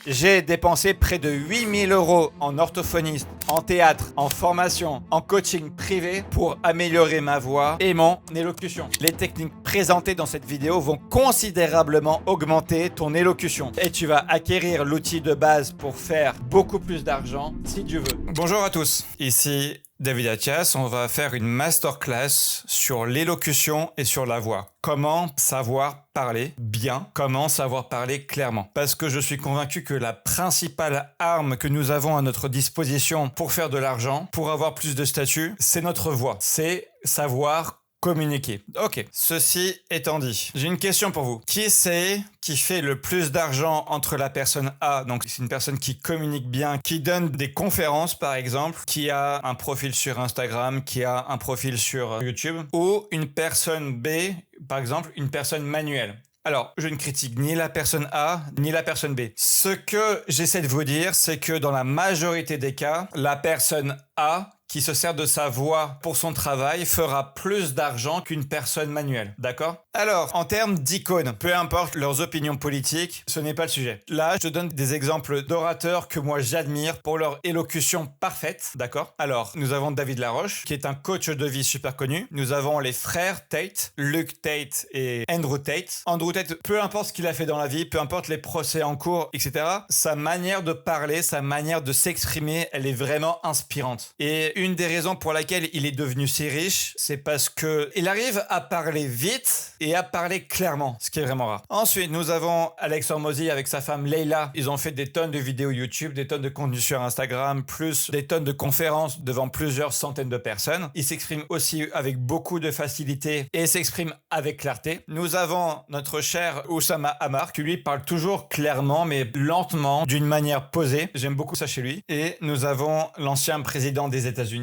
J'ai dépensé près de 8000 € en orthophoniste, en théâtre, en formation, en coaching privé pour améliorer ma voix et mon élocution. Les techniques présentées dans cette vidéo vont considérablement augmenter ton élocution et tu vas acquérir l'outil de base pour faire beaucoup plus d'argent si tu veux. Bonjour à tous, ici David Athias, on va faire une masterclass sur l'élocution et sur la voix. Comment savoir parler bien, comment savoir parler clairement. Parce que je suis convaincu que la principale arme que nous avons à notre disposition pour faire de l'argent, pour avoir plus de statut, c'est notre voix. C'est savoir communiquer. Ok, ceci étant dit, j'ai une question pour vous. Qui c'est qui fait le plus d'argent entre la personne A, donc c'est une personne qui communique bien, qui donne des conférences par exemple, qui a un profil sur Instagram, qui a un profil sur YouTube, ou une personne B, par exemple une personne manuelle? Alors, je ne critique ni la personne A, ni la personne B. Ce que j'essaie de vous dire, c'est que dans la majorité des cas, la personne A qui se sert de sa voix pour son travail fera plus d'argent qu'une personne manuelle, d'accord? Alors, en termes d'icônes, peu importe leurs opinions politiques, ce n'est pas le sujet. Là, je te donne des exemples d'orateurs que moi j'admire pour leur élocution parfaite, d'accord? Alors, nous avons David Laroche, qui est un coach de vie super connu. Nous avons les frères Tate, Luke Tate et Andrew Tate. Andrew Tate, peu importe ce qu'il a fait dans la vie, peu importe les procès en cours, etc., sa manière de parler, sa manière de s'exprimer, elle est vraiment inspirante. Et une des raisons pour laquelle il est devenu si riche, c'est parce que il arrive à parler vite et à parler clairement, ce qui est vraiment rare. Ensuite, nous avons Alex Hormozi avec sa femme Leila. Ils ont fait des tonnes de vidéos YouTube, des tonnes de contenu sur Instagram, plus des tonnes de conférences devant plusieurs centaines de personnes. Ils s'expriment aussi avec beaucoup de facilité et s'expriment avec clarté. Nous avons notre cher Oussama Ammar qui lui parle toujours clairement mais lentement, d'une manière posée. J'aime beaucoup ça chez lui. Et nous avons l'ancien président des États-Unis,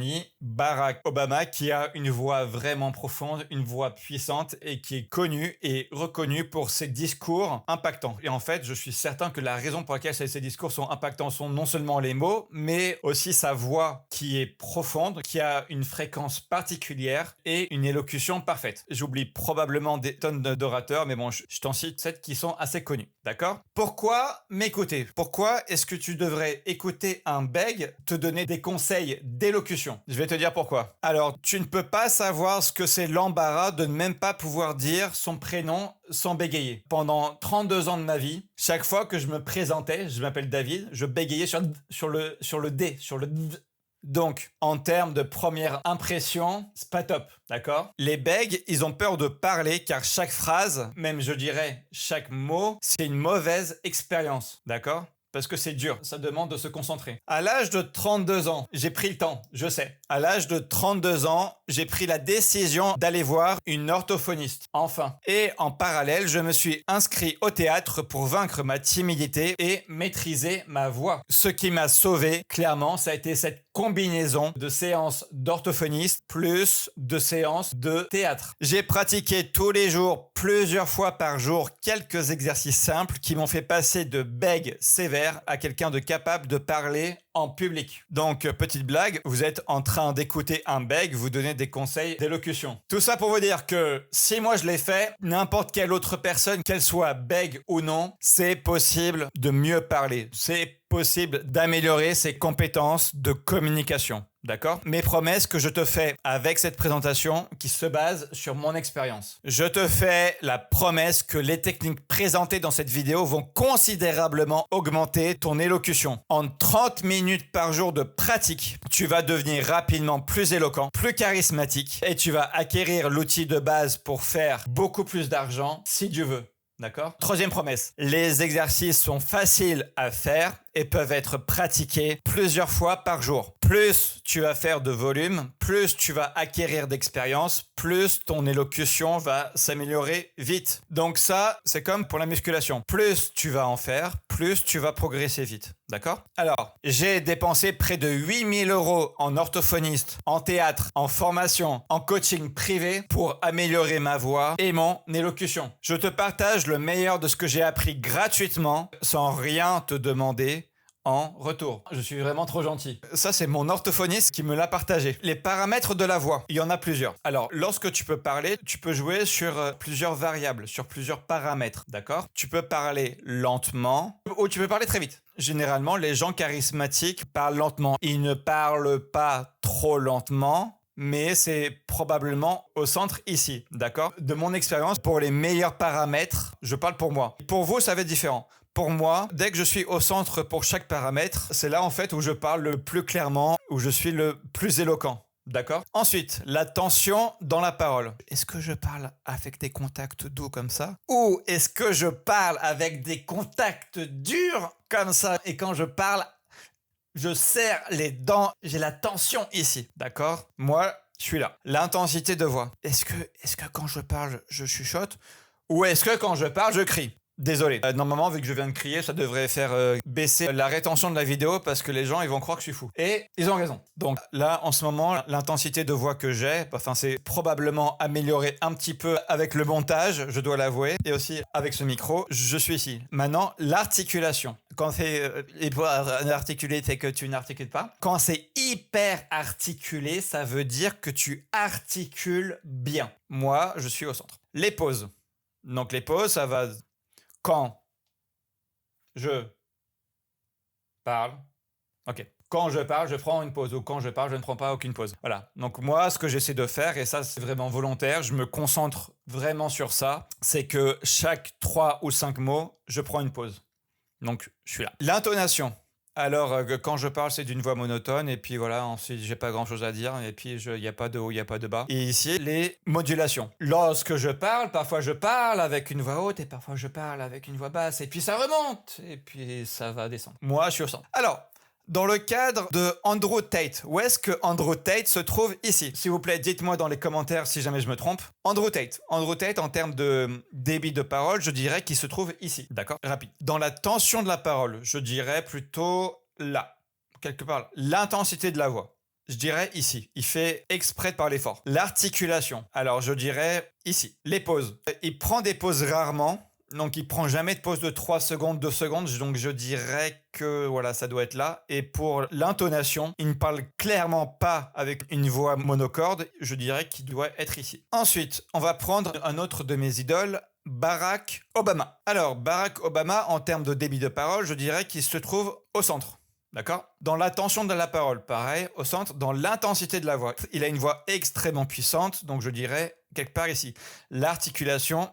Barack Obama, qui a une voix vraiment profonde, une voix puissante et qui est connu et reconnu pour ses discours impactants. Et en fait, je suis certain que la raison pour laquelle ces discours sont impactants sont non seulement les mots, mais aussi sa voix qui est profonde, qui a une fréquence particulière et une élocution parfaite. J'oublie probablement des tonnes d'orateurs, mais bon, je t'en cite 7 qui sont assez connus. D'accord? Pourquoi m'écouter? Pourquoi est-ce que tu devrais écouter un bègue te donner des conseils d'élocution? Je vais te dire pourquoi. Alors, tu ne peux pas savoir ce que c'est l'embarras de ne même pas pouvoir dire son prénom sans bégayer. Pendant 32 ans de ma vie, chaque fois que je me présentais, je m'appelle David, je bégayais sur le D, sur le D. Donc, en termes de première impression, c'est pas top, d'accord? Les bègues, ils ont peur de parler car chaque phrase, même je dirais chaque mot, c'est une mauvaise expérience, d'accord? Parce que c'est dur, ça demande de se concentrer. À l'âge de 32 ans, j'ai pris le temps, je sais. À l'âge de 32 ans, j'ai pris la décision d'aller voir une orthophoniste, enfin. Et en parallèle, je me suis inscrit au théâtre pour vaincre ma timidité et maîtriser ma voix. Ce qui m'a sauvé, clairement, ça a été cette combinaison de séances d'orthophoniste plus de séances de théâtre. J'ai pratiqué tous les jours, plusieurs fois par jour, quelques exercices simples qui m'ont fait passer de bègue sévère à quelqu'un de capable de parler en public. Donc, petite blague, vous êtes en train d'écouter un bègue vous donner des conseils d'élocution. Tout ça pour vous dire que si moi je l'ai fait, n'importe quelle autre personne, qu'elle soit bègue ou non, c'est possible de mieux parler. C'est possible d'améliorer ses compétences de communication. D'accord? Mes promesses que je te fais avec cette présentation qui se base sur mon expérience. Je te fais la promesse que les techniques présentées dans cette vidéo vont considérablement augmenter ton élocution. En 30 minutes par jour de pratique, tu vas devenir rapidement plus éloquent, plus charismatique et tu vas acquérir l'outil de base pour faire beaucoup plus d'argent si tu veux. D'accord? Troisième promesse, les exercices sont faciles à faire et peuvent être pratiqués plusieurs fois par jour. Plus tu vas faire de volume, plus tu vas acquérir d'expérience, plus ton élocution va s'améliorer vite. Donc ça, c'est comme pour la musculation. Plus tu vas en faire, plus tu vas progresser vite. D'accord? Alors, j'ai dépensé près de 8000 € en orthophoniste, en théâtre, en formation, en coaching privé pour améliorer ma voix et mon élocution. Je te partage le meilleur de ce que j'ai appris gratuitement, sans rien te demander, en retour. Je suis vraiment trop gentil. Ça, c'est mon orthophoniste qui me l'a partagé. Les paramètres de la voix, il y en a plusieurs. Alors, lorsque tu peux parler, tu peux jouer sur plusieurs variables, sur plusieurs paramètres, d'accord? Tu peux parler lentement ou tu peux parler très vite. Généralement, les gens charismatiques parlent lentement. Ils ne parlent pas trop lentement, mais c'est probablement au centre ici, d'accord? De mon expérience, pour les meilleurs paramètres, je parle pour moi. Pour vous, ça va être différent. Pour moi, dès que je suis au centre pour chaque paramètre, c'est là en fait où je parle le plus clairement, où je suis le plus éloquent. D'accord? Ensuite, la tension dans la parole. Est-ce que je parle avec des contacts doux comme ça? Ou est-ce que je parle avec des contacts durs comme ça? Et quand je parle, je serre les dents, j'ai la tension ici. D'accord? Moi, je suis là. L'intensité de voix. Est-ce que quand je parle, je chuchote? Ou est-ce que quand je parle, je crie? Désolé. Normalement, vu que je viens de crier, ça devrait faire baisser la rétention de la vidéo parce que les gens, ils vont croire que je suis fou. Et ils ont raison. Donc là, en ce moment, l'intensité de voix que j'ai, enfin, c'est probablement amélioré un petit peu avec le montage, je dois l'avouer, et aussi avec ce micro. Je suis ici. Maintenant, l'articulation. Quand c'est articulé, c'est que tu n'articules pas. Quand c'est hyper articulé, ça veut dire que tu articules bien. Moi, je suis au centre. Les pauses. Donc les pauses, ça va... Quand je parle, ok. Quand je parle, je prends une pause. Ou quand je parle, je ne prends pas aucune pause. Voilà. Donc moi, ce que j'essaie de faire, et ça c'est vraiment volontaire, je me concentre vraiment sur ça, c'est que chaque 3 ou 5 mots, je prends une pause. Donc je suis là. L'intonation. Alors, quand je parle, c'est d'une voix monotone, et puis voilà, ensuite, j'ai pas grand chose à dire, et puis il n'y a pas de haut, il n'y a pas de bas. Et ici, les modulations. Lorsque je parle, parfois je parle avec une voix haute, et parfois je parle avec une voix basse, et puis ça remonte, et puis ça va descendre. Moi, je suis au centre. Alors, dans le cadre de Andrew Tate, où est-ce que Andrew Tate se trouve ici? S'il vous plaît, dites-moi dans les commentaires si jamais je me trompe. Andrew Tate, en termes de débit de parole, je dirais qu'il se trouve ici. D'accord? Rapide. Dans la tension de la parole, je dirais plutôt là. Quelque part. L'intensité de la voix. Je dirais ici. Il fait exprès de parler fort. L'articulation. Alors, je dirais ici. Les pauses. Il prend des pauses rarement. Donc, il prend jamais de pause de 3 secondes, 2 secondes. Donc, je dirais que voilà, ça doit être là. Et pour l'intonation, il ne parle clairement pas avec une voix monocorde. Je dirais qu'il doit être ici. Ensuite, on va prendre un autre de mes idoles, Barack Obama. Alors, Barack Obama, en termes de débit de parole, je dirais qu'il se trouve au centre. D'accord? Dans la tension de la parole, pareil, au centre, dans l'intensité de la voix. Il a une voix extrêmement puissante, donc je dirais quelque part ici. L'articulation,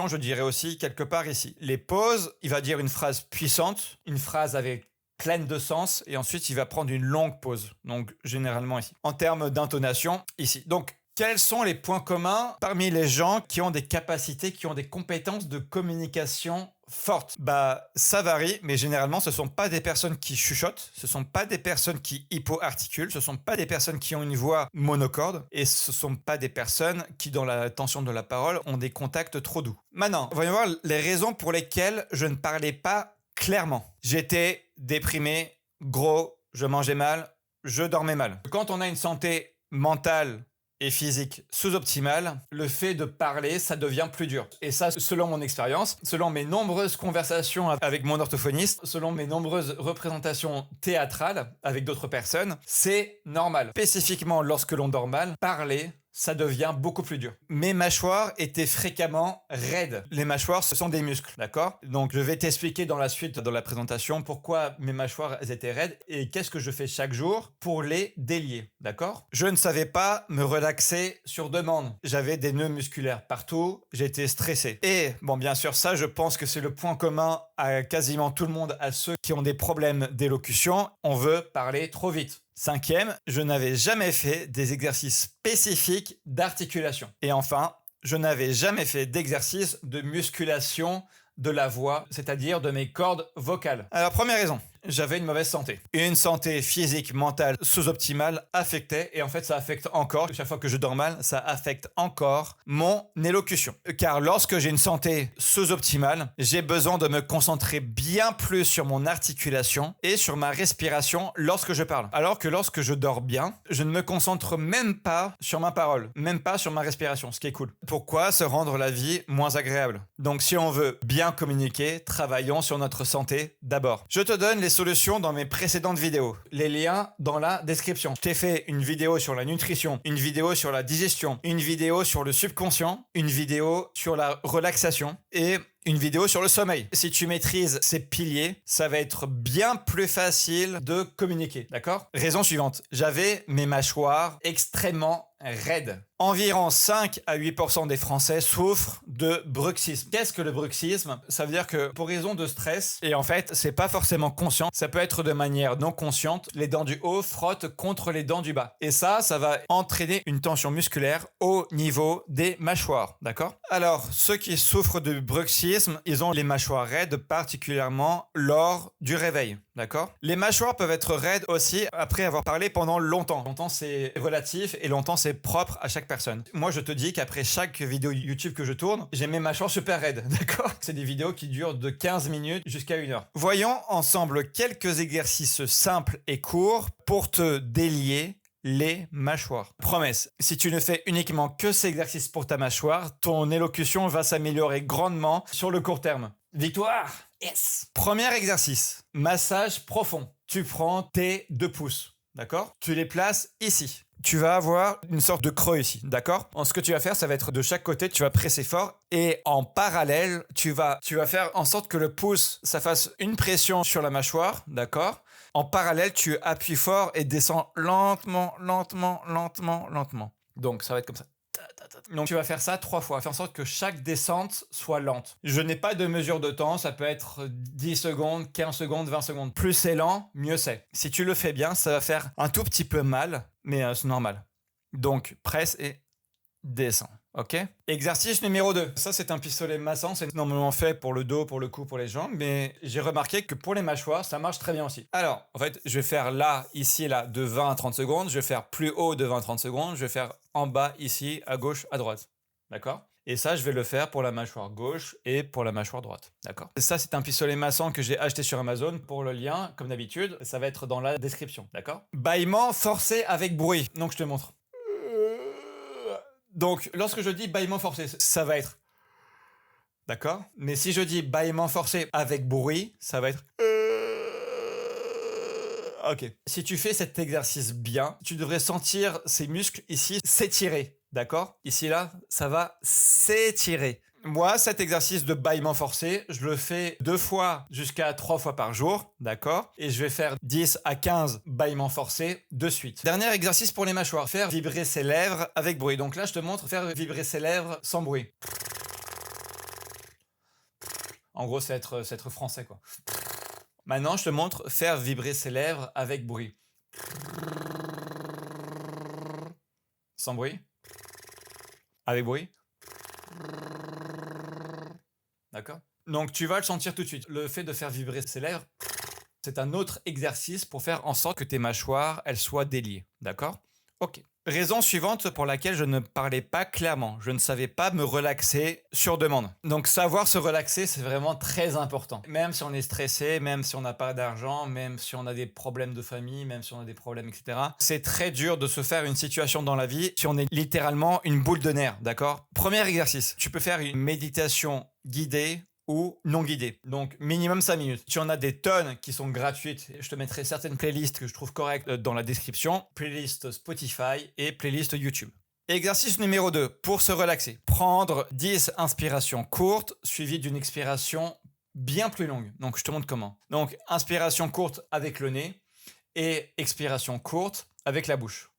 je dirais aussi quelque part ici. Les pauses, il va dire une phrase puissante, une phrase avec pleine de sens, et ensuite il va prendre une longue pause, donc généralement ici. En termes d'intonation, ici. Donc, quels sont les points communs parmi les gens qui ont des capacités, qui ont des compétences de communication fortes? Bah, ça varie, mais généralement, ce ne sont pas des personnes qui chuchotent, ce ne sont pas des personnes qui hypo-articulent, ce ne sont pas des personnes qui ont une voix monocorde, et ce ne sont pas des personnes qui, dans la tension de la parole, ont des contacts trop doux. Maintenant, voyons voir les raisons pour lesquelles je ne parlais pas clairement. J'étais déprimé, gros, je mangeais mal, je dormais mal. Quand on a une santé mentale et physique sous-optimale, le fait de parler, ça devient plus dur. Et ça, selon mon expérience, selon mes nombreuses conversations avec mon orthophoniste, selon mes nombreuses représentations théâtrales avec d'autres personnes, c'est normal. Spécifiquement, lorsque l'on dort mal, parler, ça devient beaucoup plus dur. Mes mâchoires étaient fréquemment raides. Les mâchoires, ce sont des muscles, d'accord? Donc, je vais t'expliquer dans la suite, dans la présentation, pourquoi mes mâchoires elles étaient raides et qu'est-ce que je fais chaque jour pour les délier, d'accord? Je ne savais pas me relaxer sur demande. J'avais des nœuds musculaires partout, j'étais stressé. Et, bon, bien sûr, ça, je pense que c'est le point commun à quasiment tout le monde, à ceux qui ont des problèmes d'élocution. On veut parler trop vite. 5e, je n'avais jamais fait des exercices spécifiques d'articulation. Et enfin, je n'avais jamais fait d'exercice de musculation de la voix, c'est-à-dire de mes cordes vocales. Alors, première raison, j'avais une mauvaise santé. Une santé physique, mentale, sous-optimale affectait, et en fait ça affecte encore, chaque fois que je dors mal, ça affecte encore mon élocution. Car lorsque j'ai une santé sous-optimale, j'ai besoin de me concentrer bien plus sur mon articulation et sur ma respiration lorsque je parle. Alors que lorsque je dors bien, je ne me concentre même pas sur ma parole, même pas sur ma respiration, ce qui est cool. Pourquoi se rendre la vie moins agréable? Donc si on veut bien communiquer, travaillons sur notre santé d'abord. Je te donne les les solutions dans mes précédentes vidéos. Les liens dans la description. Je t'ai fait une vidéo sur la nutrition, une vidéo sur la digestion, une vidéo sur le subconscient, une vidéo sur la relaxation et une vidéo sur le sommeil. Si tu maîtrises ces piliers, ça va être bien plus facile de communiquer, d'accord? Raison suivante, j'avais mes mâchoires extrêmement raides. Environ 5 à 8% des Français souffrent de bruxisme. Qu'est-ce que le bruxisme? Ça veut dire que pour raison de stress, et en fait, c'est pas forcément conscient, ça peut être de manière non consciente, les dents du haut frottent contre les dents du bas. Et ça va entraîner une tension musculaire au niveau des mâchoires, d'accord? Alors, ceux qui souffrent de bruxisme, ils ont les mâchoires raides particulièrement lors du réveil, d'accord? Les mâchoires peuvent être raides aussi après avoir parlé pendant longtemps. Longtemps, c'est relatif et longtemps, c'est propre à chaque personne. Moi, je te dis qu'après chaque vidéo YouTube que je tourne, j'ai mes mâchoires super raides, d'accord? C'est des vidéos qui durent de 15 minutes jusqu'à 1 heure. Voyons ensemble quelques exercices simples et courts pour te délier les mâchoires. Promesse, si tu ne fais uniquement que ces exercices pour ta mâchoire, ton élocution va s'améliorer grandement sur le court terme. Victoire! Yes! Premier exercice, massage profond. Tu prends tes 2 pouces, d'accord? Tu les places ici. Tu vas avoir une sorte de creux ici, d'accord? Ce que tu vas faire, ça va être de chaque côté, tu vas presser fort et en parallèle, tu vas faire en sorte que le pouce, ça fasse une pression sur la mâchoire, d'accord? En parallèle, tu appuies fort et descends lentement, lentement, lentement, lentement. Donc, ça va être comme ça. Donc, tu vas faire ça 3 fois. Fais en sorte que chaque descente soit lente. Je n'ai pas de mesure de temps. Ça peut être 10 secondes, 15 secondes, 20 secondes. Plus c'est lent, mieux c'est. Si tu le fais bien, ça va faire un tout petit peu mal, mais c'est normal. Donc, presse et descends. Ok? Exercice numéro 2. Ça, c'est un pistolet massant. C'est normalement fait pour le dos, pour le cou, pour les jambes. Mais j'ai remarqué que pour les mâchoires, ça marche très bien aussi. Alors, en fait, je vais faire là, ici, là, de 20 à 30 secondes. Je vais faire plus haut de 20 à 30 secondes. Je vais faire en bas, ici, à gauche, à droite. D'accord? Et ça, je vais le faire pour la mâchoire gauche et pour la mâchoire droite. D'accord? Ça, c'est un pistolet massant que j'ai acheté sur Amazon. Pour le lien, comme d'habitude, ça va être dans la description. D'accord? Bâillement forcé avec bruit. Donc, je te montre. Donc, lorsque je dis bâillement forcé, ça va être... D'accord? Mais si je dis bâillement forcé avec bruit, ça va être... Ok. Si tu fais cet exercice bien, tu devrais sentir ces muscles ici s'étirer. D'accord? Ici, là, ça va s'étirer. Moi, cet exercice de bâillement forcé, je le fais 2 fois jusqu'à 3 fois par jour, d'accord? Et je vais faire 10 à 15 bâillements forcés de suite. Dernier exercice pour les mâchoires, faire vibrer ses lèvres avec bruit. Donc là, je te montre faire vibrer ses lèvres sans bruit. En gros, c'est être français, quoi. Maintenant, je te montre faire vibrer ses lèvres avec bruit. Sans bruit. Avec bruit. D'accord? Donc tu vas le sentir tout de suite. Le fait de faire vibrer ses lèvres, c'est un autre exercice pour faire en sorte que tes mâchoires, elles soient déliées. D'accord? Ok. Raison suivante pour laquelle je ne parlais pas clairement. Je ne savais pas me relaxer sur demande. Donc savoir se relaxer, c'est vraiment très important. Même si on est stressé, même si on n'a pas d'argent, même si on a des problèmes de famille, même si on a des problèmes, etc. C'est très dur de se faire une situation dans la vie si on est littéralement une boule de nerfs, d'accord? Premier exercice. Tu peux faire une méditation guidée ou non guidée. Donc minimum 5 minutes. Tu en as des tonnes qui sont gratuites. Je te mettrai certaines playlists que je trouve correctes dans la description. Playlist Spotify et playlist YouTube. Exercice numéro 2. Pour se relaxer. Prendre 10 inspirations courtes suivies d'une expiration bien plus longue. Donc je te montre comment. Donc inspiration courte avec le nez et expiration courte avec la bouche.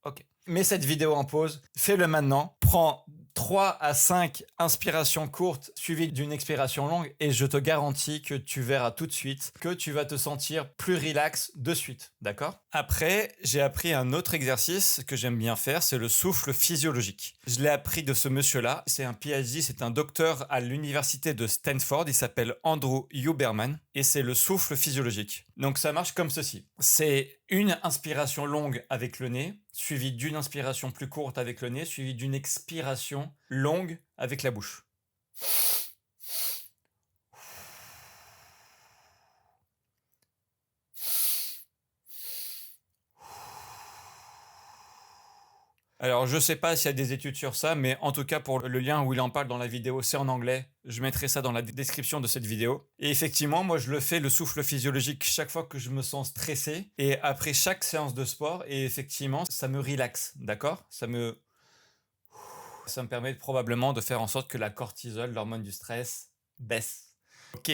Ok. Mets cette vidéo en pause, fais-le maintenant, prends 3 à 5 inspirations courtes suivies d'une expiration longue et je te garantis que tu verras tout de suite que tu vas te sentir plus relax de suite, d'accord? Après, j'ai appris un autre exercice que j'aime bien faire, c'est le souffle physiologique. Je l'ai appris de ce monsieur-là, c'est un PhD, c'est un docteur à l'université de Stanford, il s'appelle Andrew Huberman et c'est le souffle physiologique. Donc ça marche comme ceci, c'est une inspiration longue avec le nez, suivie d'une inspiration plus courte avec le nez, suivie d'une expiration longue avec la bouche. Alors, je sais pas s'il y a des études sur ça, mais en tout cas, pour le lien où il en parle dans la vidéo, c'est en anglais. Je mettrai ça dans la description de cette vidéo. Et effectivement, moi, je le fais, le souffle physiologique, chaque fois que je me sens stressé et après chaque séance de sport. Et effectivement, ça me relaxe, d'accord? Ça me permet probablement de faire en sorte que la cortisol, l'hormone du stress, baisse. Ok.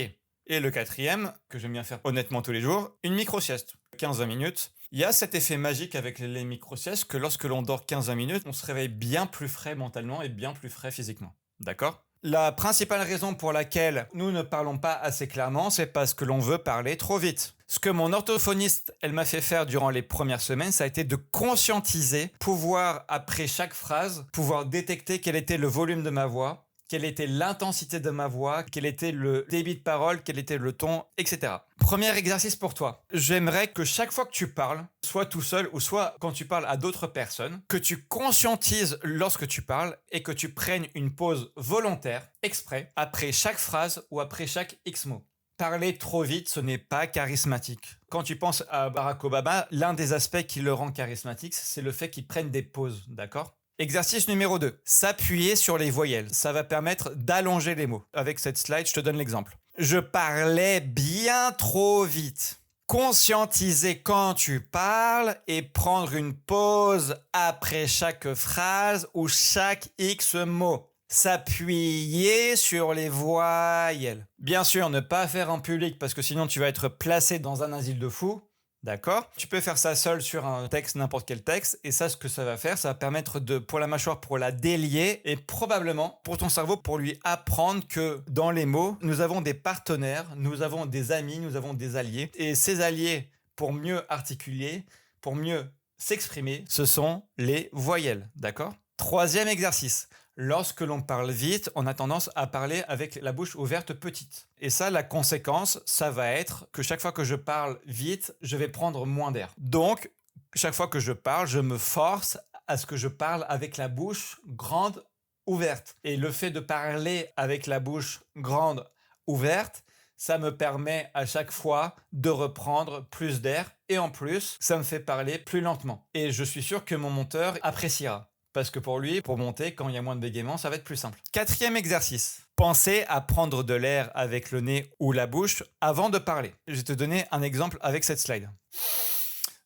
Et le quatrième, que j'aime bien faire honnêtement tous les jours, une micro-sieste, 15-20 minutes. Il y a cet effet magique avec les micro-siestes que lorsque l'on dort 15-20 minutes, on se réveille bien plus frais mentalement et bien plus frais physiquement. D'accord? La principale raison pour laquelle nous ne parlons pas assez clairement, c'est parce que l'on veut parler trop vite. Ce que mon orthophoniste, elle m'a fait faire durant les premières semaines, ça a été de conscientiser, pouvoir, après chaque phrase, pouvoir détecter quel était le volume de ma voix, quelle était l'intensité de ma voix, quel était le débit de parole, quel était le ton, etc. Premier exercice pour toi. J'aimerais que chaque fois que tu parles, soit tout seul ou soit quand tu parles à d'autres personnes, que tu conscientises lorsque tu parles et que tu prennes une pause volontaire, exprès, après chaque phrase ou après chaque X mot. Parler trop vite, ce n'est pas charismatique. Quand tu penses à Barack Obama, l'un des aspects qui le rend charismatique, c'est le fait qu'il prenne des pauses, d'accord ? Exercice numéro 2, s'appuyer sur les voyelles. Ça va permettre d'allonger les mots. Avec cette slide, je te donne l'exemple. Je parlais bien trop vite. Conscientiser quand tu parles et prendre une pause après chaque phrase ou chaque X mot. S'appuyer sur les voyelles. Bien sûr, ne pas faire en public parce que sinon tu vas être placé dans un asile de fous. D'accord? Tu peux faire ça seul sur un texte, n'importe quel texte, et ça, ce que ça va faire, ça va permettre pour la mâchoire, pour la délier, et probablement pour ton cerveau, pour lui apprendre que dans les mots, nous avons des partenaires, nous avons des amis, nous avons des alliés, et ces alliés, pour mieux articuler, pour mieux s'exprimer, ce sont les voyelles. D'accord? Troisième exercice. Lorsque l'on parle vite, on a tendance à parler avec la bouche ouverte petite. Et ça, la conséquence, ça va être que chaque fois que je parle vite, je vais prendre moins d'air. Donc, chaque fois que je parle, je me force à ce que je parle avec la bouche grande, ouverte. Et le fait de parler avec la bouche grande, ouverte, ça me permet à chaque fois de reprendre plus d'air. Et en plus, ça me fait parler plus lentement. Et je suis sûr que mon monteur appréciera. Parce que pour lui, pour monter, quand il y a moins de bégaiement, ça va être plus simple. Quatrième exercice. Pensez à prendre de l'air avec le nez ou la bouche avant de parler. Je vais te donner un exemple avec cette slide.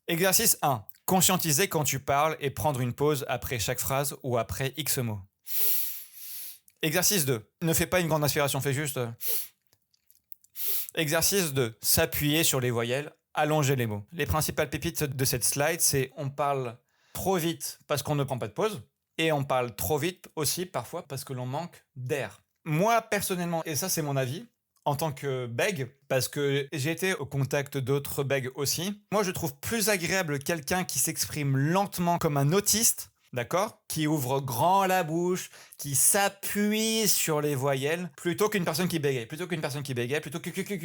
Exercice 1. Conscientiser quand tu parles et prendre une pause après chaque phrase ou après X mots. Exercice 2. Ne fais pas une grande inspiration, fais juste... Exercice 2. S'appuyer sur les voyelles, allonger les mots. Les principales pépites de cette slide, c'est on parle trop vite parce qu'on ne prend pas de pause et on parle trop vite aussi parfois parce que l'on manque d'air. Moi personnellement, et ça c'est mon avis, en tant que bègue, parce que j'ai été au contact d'autres bègues aussi, moi je trouve plus agréable quelqu'un qui s'exprime lentement comme un autiste, d'accord, qui ouvre grand la bouche, qui s'appuie sur les voyelles, plutôt qu'une personne qui bégaye,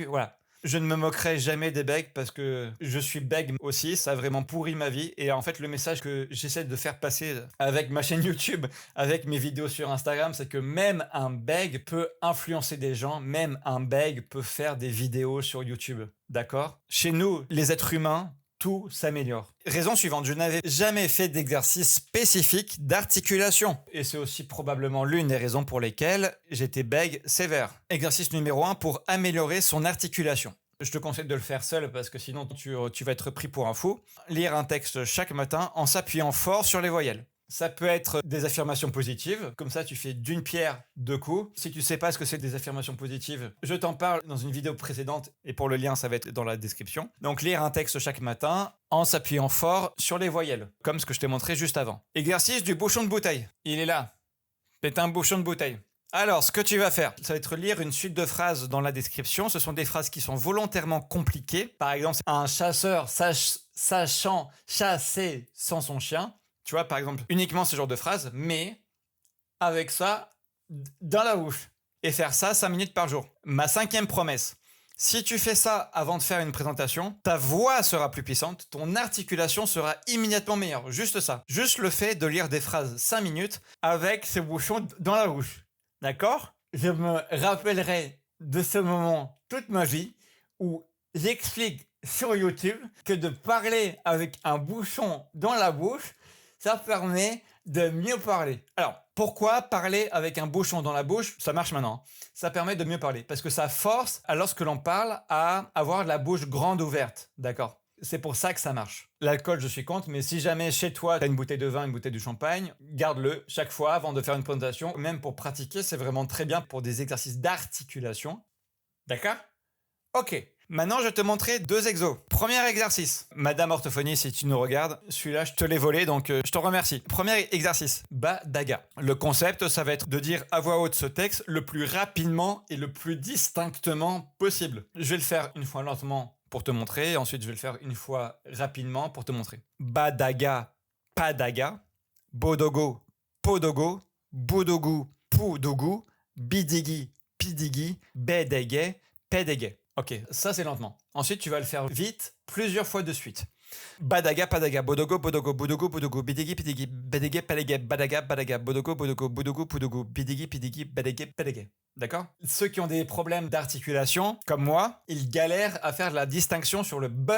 voilà. Je ne me moquerai jamais des bègues parce que je suis bègue aussi, ça a vraiment pourri ma vie. Et en fait, le message que j'essaie de faire passer avec ma chaîne YouTube, avec mes vidéos sur Instagram, c'est que même un bègue peut influencer des gens, même un bègue peut faire des vidéos sur YouTube. D'accord? Chez nous, les êtres humains, tout s'améliore. Raison suivante, je n'avais jamais fait d'exercice spécifique d'articulation. Et c'est aussi probablement l'une des raisons pour lesquelles j'étais bègue sévère. Exercice numéro 1 pour améliorer son articulation. Je te conseille de le faire seul parce que sinon tu vas être pris pour un fou. Lire un texte chaque matin en s'appuyant fort sur les voyelles. Ça peut être des affirmations positives, comme ça tu fais d'une pierre deux coups. Si tu sais pas ce que c'est des affirmations positives, je t'en parle dans une vidéo précédente et pour le lien ça va être dans la description. Donc lire un texte chaque matin en s'appuyant fort sur les voyelles, comme ce que je t'ai montré juste avant. Exercice du bouchon de bouteille. Il est là. C'est un bouchon de bouteille. Alors, ce que tu vas faire, ça va être lire une suite de phrases dans la description. Ce sont des phrases qui sont volontairement compliquées. Par exemple, un chasseur sachant chasser sans son chien. Tu vois, par exemple, uniquement ce genre de phrase, mais avec ça dans la bouche. Et faire ça 5 minutes par jour. Ma 5e promesse. Si tu fais ça avant de faire une présentation, ta voix sera plus puissante, ton articulation sera immédiatement meilleure. Juste ça. Juste le fait de lire des phrases 5 minutes avec ce bouchon dans la bouche. D'accord? Je me rappellerai de ce moment toute ma vie où j'explique sur YouTube que de parler avec un bouchon dans la bouche, ça permet de mieux parler. Alors, pourquoi parler avec un bouchon dans la bouche? Ça marche maintenant. Ça permet de mieux parler parce que ça force, lorsque l'on parle, à avoir la bouche grande ouverte. D'accord? C'est pour ça que ça marche. L'alcool, je suis contre, mais si jamais chez toi, tu as une bouteille de vin, une bouteille de champagne, garde-le chaque fois avant de faire une présentation. Même pour pratiquer, c'est vraiment très bien pour des exercices d'articulation. D'accord? Ok. Maintenant, je vais te montrer 2 exos. Premier exercice. Madame Orthophonie, si tu nous regardes, celui-là, je te l'ai volé, donc je te remercie. Premier exercice. Badaga. Le concept, ça va être de dire à voix haute ce texte le plus rapidement et le plus distinctement possible. Je vais le faire une fois lentement pour te montrer, ensuite je vais le faire une fois rapidement pour te montrer. Badaga, padaga, bodogo, podogo, boudougou, poudougou, bidigi, pidigi, bédégué, pédégué. Ok, ça c'est lentement. Ensuite, tu vas le faire vite, plusieurs fois de suite. Badaga, padaga, bodogo, bodogo, boudougou, boudougou, bidigi, pidigi, bédégué, pédégué, badaga, badaga, bodogo, bodogo, boudougou, poudougou, bidigi, pidigi, bédégué, pédégué. D'accord? Ceux qui ont des problèmes d'articulation, comme moi, ils galèrent à faire la distinction sur le B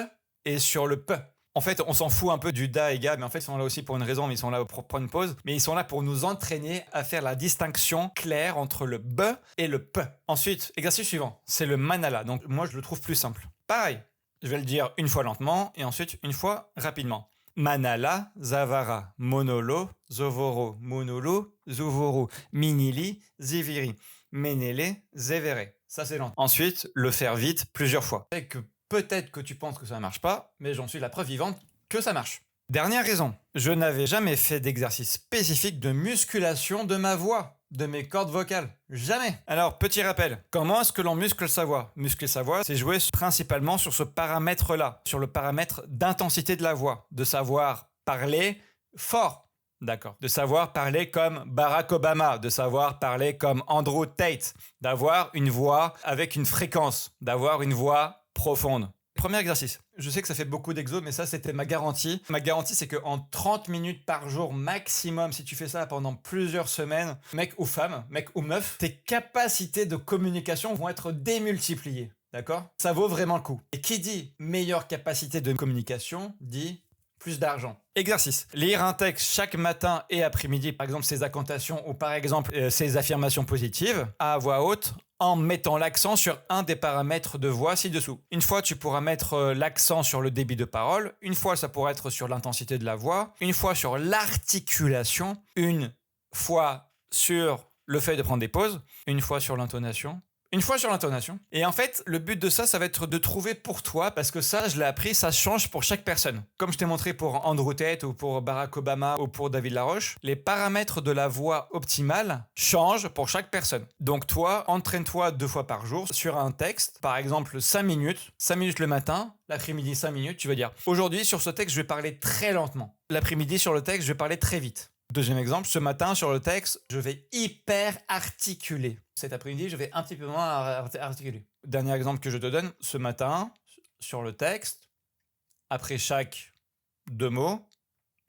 et sur le P. En fait, on s'en fout un peu du da et ga, mais en fait, ils sont là aussi pour une raison, mais ils sont là pour prendre une pause. Mais ils sont là pour nous entraîner à faire la distinction claire entre le B et le P. Ensuite, exercice suivant, c'est le manala. Donc, moi, je le trouve plus simple. Pareil, je vais le dire une fois lentement et ensuite une fois rapidement. Manala, zavara, monolo, zovoro, monolo, zovoro, minili, ziviri, menele, zevere. Ça, c'est lent. Ensuite, le faire vite plusieurs fois. C'est que peut-être que tu penses que ça ne marche pas, mais j'en suis la preuve vivante que ça marche. Dernière raison, je n'avais jamais fait d'exercice spécifique de musculation de ma voix, de mes cordes vocales. Jamais. Alors, petit rappel, comment est-ce que l'on muscle sa voix? Muscler sa voix, c'est jouer principalement sur ce paramètre-là, sur le paramètre d'intensité de la voix, de savoir parler fort. D'accord. De savoir parler comme Barack Obama, de savoir parler comme Andrew Tate, d'avoir une voix avec une fréquence, d'avoir une voix profonde. Premier exercice. Je sais que ça fait beaucoup d'exos, mais ça, c'était ma garantie. Ma garantie, c'est qu'en 30 minutes par jour maximum, si tu fais ça pendant plusieurs semaines, mec ou femme, mec ou meuf, tes capacités de communication vont être démultipliées. D'accord? Ça vaut vraiment le coup. Et qui dit meilleure capacité de communication, dit plus d'argent. Exercice. Lire un texte chaque matin et après-midi, par exemple ses incantations ou par exemple ses affirmations positives, à voix haute, en mettant l'accent sur un des paramètres de voix ci-dessous. Une fois, tu pourras mettre l'accent sur le débit de parole. Une fois, ça pourra être sur l'intensité de la voix. Une fois, sur l'articulation. Une fois, sur le fait de prendre des pauses. Une fois, sur l'intonation. Une fois sur l'intonation. Et en fait, le but de ça, ça va être de trouver pour toi, parce que ça, je l'ai appris, ça change pour chaque personne. Comme je t'ai montré pour Andrew Tate ou pour Barack Obama ou pour David Laroche, les paramètres de la voix optimale changent pour chaque personne. Donc toi, entraîne-toi 2 fois par jour sur un texte, par exemple 5 minutes. 5 minutes le matin, l'après-midi 5 minutes, tu vas dire « Aujourd'hui, sur ce texte, je vais parler très lentement. L'après-midi, sur le texte, je vais parler très vite. » Deuxième exemple, ce matin, sur le texte, je vais hyper articuler. Cet après-midi, je vais un petit peu moins articuler. Dernier exemple que je te donne, ce matin, sur le texte, après chaque 2 mots,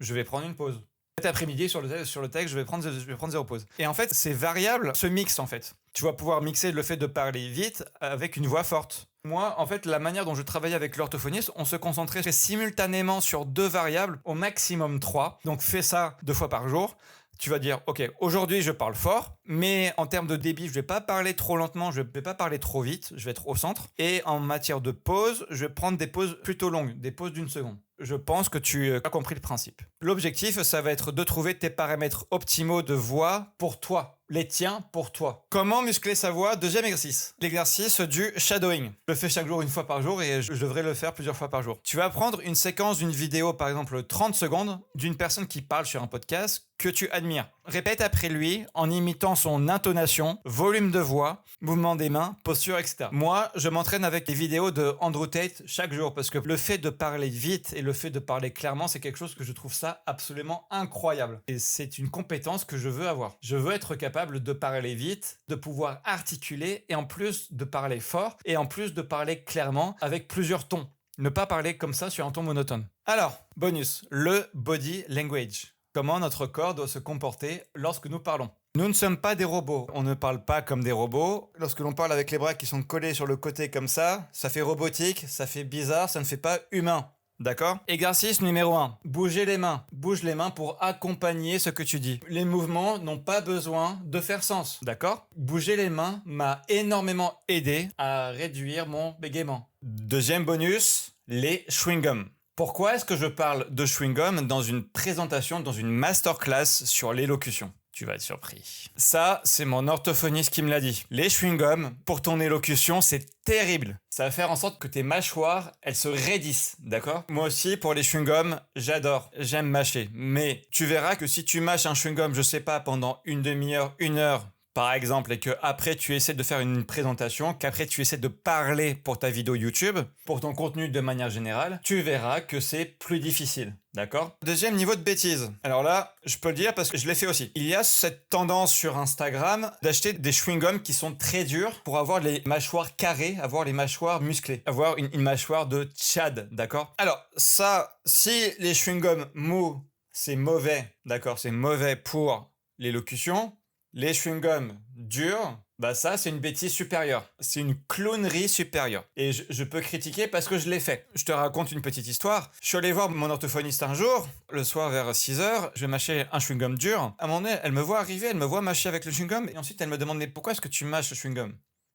je vais prendre une pause. Cet après-midi, sur le texte, je vais prendre 0 pause. Et en fait, ces variables se mixent en fait. Tu vas pouvoir mixer le fait de parler vite avec une voix forte. Moi, en fait, la manière dont je travaillais avec l'orthophoniste, on se concentrait simultanément sur 2 variables, au maximum 3. Donc fais ça 2 fois par jour. Tu vas dire, ok, aujourd'hui je parle fort, mais en termes de débit, je vais pas parler trop lentement, je vais pas parler trop vite, je vais être au centre. Et en matière de pause, je vais prendre des pauses plutôt longues, des pauses d'1 seconde. Je pense que tu as compris le principe. L'objectif, ça va être de trouver tes paramètres optimaux de voix pour toi. Les tiens pour toi. Comment muscler sa voix? Deuxième exercice. L'exercice du shadowing. Je le fais chaque jour 1 fois par jour et je devrais le faire plusieurs fois par jour. Tu vas prendre une séquence d'une vidéo, par exemple 30 secondes, d'une personne qui parle sur un podcast que tu admires. Répète après lui en imitant son intonation, volume de voix, mouvement des mains, posture, etc. Moi, je m'entraîne avec des vidéos de Andrew Tate chaque jour parce que le fait de parler vite et le fait de parler clairement, c'est quelque chose que je trouve ça absolument incroyable. Et c'est une compétence que je veux avoir. Je veux être capable de parler vite, de pouvoir articuler et en plus de parler fort et en plus de parler clairement avec plusieurs tons. Ne pas parler comme ça sur un ton monotone. Alors, bonus, le body language. Comment notre corps doit se comporter lorsque nous parlons. Nous ne sommes pas des robots. On ne parle pas comme des robots. Lorsque l'on parle avec les bras qui sont collés sur le côté comme ça fait robotique, ça fait bizarre, ça ne fait pas humain. D'accord? Exercice numéro 1. Bouger les mains. Bouge les mains pour accompagner ce que tu dis. Les mouvements n'ont pas besoin de faire sens. D'accord? Bouger les mains m'a énormément aidé à réduire mon bégaiement. Deuxième bonus, les chewing-gums. Pourquoi est-ce que je parle de chewing-gum dans une présentation, dans une masterclass sur l'élocution? Tu vas être surpris. Ça, c'est mon orthophoniste qui me l'a dit. Les chewing-gums, pour ton élocution, c'est terrible. Ça va faire en sorte que tes mâchoires, elles se raidissent, d'accord? Moi aussi, pour les chewing-gums, j'adore. J'aime mâcher. Mais tu verras que si tu mâches un chewing-gum, je sais pas, pendant une demi-heure, 1 heure, par exemple, et que après tu essaies de faire une présentation, qu'après tu essaies de parler pour ta vidéo YouTube, pour ton contenu de manière générale, tu verras que c'est plus difficile. D'accord? Deuxième niveau de bêtise. Alors là, je peux le dire parce que je l'ai fait aussi. Il y a cette tendance sur Instagram d'acheter des chewing-gums qui sont très durs pour avoir les mâchoires carrées, avoir les mâchoires musclées, avoir une mâchoire de Tchad, d'accord? Alors ça, si les chewing-gums mous, c'est mauvais, d'accord? C'est mauvais pour l'élocution. Les chewing-gums durs, bah ça c'est une bêtise supérieure. C'est une clownerie supérieure. Et je peux critiquer parce que je l'ai fait. Je te raconte une petite histoire. Je suis allé voir mon orthophoniste un jour, le soir vers 6h, je vais mâcher un chewing-gum dur. À un moment donné, elle me voit arriver, elle me voit mâcher avec le chewing-gum, et ensuite elle me demande mais pourquoi est-ce que tu mâches le chewing-gum?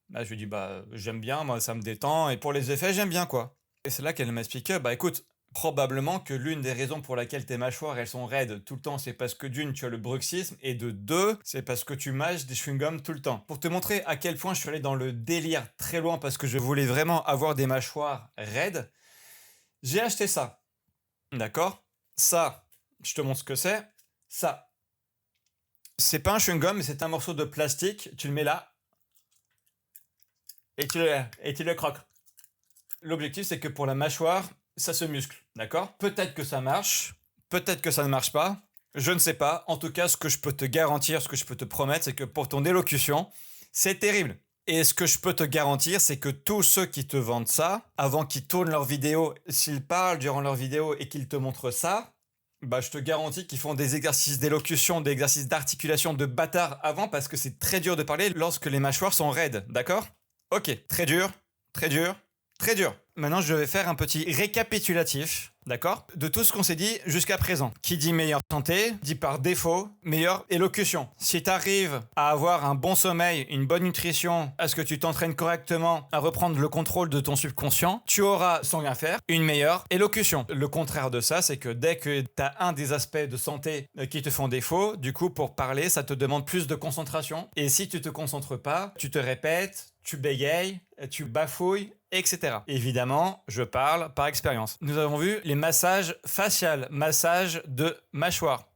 Bah je lui dis bah j'aime bien, moi ça me détend, et pour les effets j'aime bien quoi. Et c'est là qu'elle m'explique bah écoute, probablement que l'une des raisons pour laquelle tes mâchoires elles sont raides tout le temps, c'est parce que d'une, tu as le bruxisme, et de deux, c'est parce que tu mâches des chewing-gums tout le temps. Pour te montrer à quel point je suis allé dans le délire très loin parce que je voulais vraiment avoir des mâchoires raides, j'ai acheté ça. D'accord? Ça, je te montre ce que c'est. Ça, c'est pas un chewing-gum, mais c'est un morceau de plastique. Tu le mets là et tu le croques. L'objectif, c'est que pour la mâchoire, ça se muscle, d'accord? Peut-être que ça marche, peut-être que ça ne marche pas, je ne sais pas. En tout cas, ce que je peux te garantir, ce que je peux te promettre, c'est que pour ton élocution, c'est terrible. Et ce que je peux te garantir, c'est que tous ceux qui te vendent ça, avant qu'ils tournent leur vidéo, s'ils parlent durant leur vidéo et qu'ils te montrent ça, bah je te garantis qu'ils font des exercices d'élocution, des exercices d'articulation de bâtard avant, parce que c'est très dur de parler lorsque les mâchoires sont raides, d'accord? Ok, très dur, très dur, très dur. Maintenant, je vais faire un petit récapitulatif, d'accord? De tout ce qu'on s'est dit jusqu'à présent. Qui dit meilleure santé, dit par défaut meilleure élocution. Si tu arrives à avoir un bon sommeil, une bonne nutrition, à ce que tu t'entraînes correctement, à reprendre le contrôle de ton subconscient, tu auras, sans rien faire, une meilleure élocution. Le contraire de ça, c'est que dès que tu as un des aspects de santé qui te font défaut, du coup, pour parler, ça te demande plus de concentration. Et si tu te concentres pas, tu te répètes, tu bégayes, tu bafouilles, etc. Évidemment, je parle par expérience. Nous avons vu les massages faciaux, massages de mâchoire.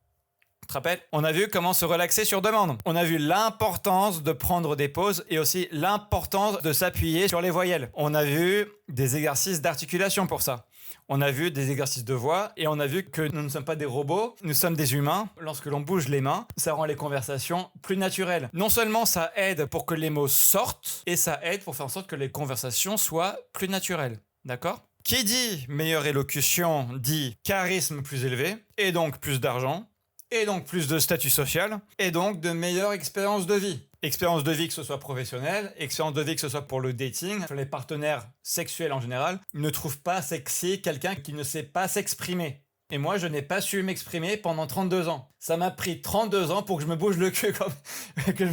Tu te rappelles? On a vu comment se relaxer sur demande. On a vu l'importance de prendre des pauses et aussi l'importance de s'appuyer sur les voyelles. On a vu des exercices d'articulation pour ça. On a vu des exercices de voix et on a vu que nous ne sommes pas des robots, nous sommes des humains. Lorsque l'on bouge les mains, ça rend les conversations plus naturelles. Non seulement ça aide pour que les mots sortent, et ça aide pour faire en sorte que les conversations soient plus naturelles. D'accord? Qui dit meilleure élocution dit charisme plus élevé, et donc plus d'argent, et donc plus de statut social, et donc de meilleures expériences de vie. Expérience de vie que ce soit professionnelle, expérience de vie que ce soit pour le dating, les partenaires sexuels en général, ne trouvent pas sexy quelqu'un qui ne sait pas s'exprimer. Et moi, je n'ai pas su m'exprimer pendant 32 ans. Ça m'a pris 32 ans pour que je me bouge le cul quand même, et que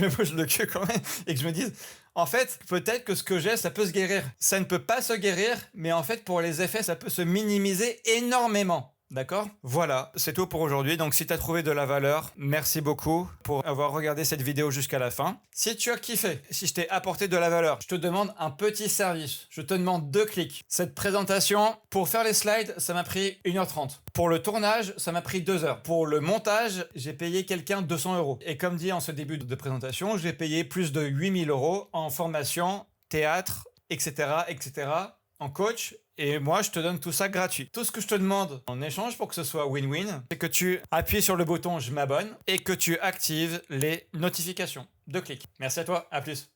je me dise, en fait, peut-être que ce que j'ai, ça peut se guérir. Ça ne peut pas se guérir, mais en fait, pour les effets, ça peut se minimiser énormément. D'accord? Voilà, c'est tout pour aujourd'hui. Donc si tu as trouvé de la valeur, merci beaucoup pour avoir regardé cette vidéo jusqu'à la fin. Si tu as kiffé, si je t'ai apporté de la valeur, je te demande un petit service. Je te demande 2 clics. Cette présentation, pour faire les slides, ça m'a pris 1h30. Pour le tournage, ça m'a pris 2 heures. Pour le montage, j'ai payé quelqu'un 200 €. Et comme dit en ce début de présentation, j'ai payé plus de 8000 € en formation, théâtre, etc., etc., en coach. Et moi, je te donne tout ça gratuit. Tout ce que je te demande en échange pour que ce soit win-win, c'est que tu appuies sur le bouton « Je m'abonne » et que tu actives les notifications. 2 clics. Merci à toi. À plus.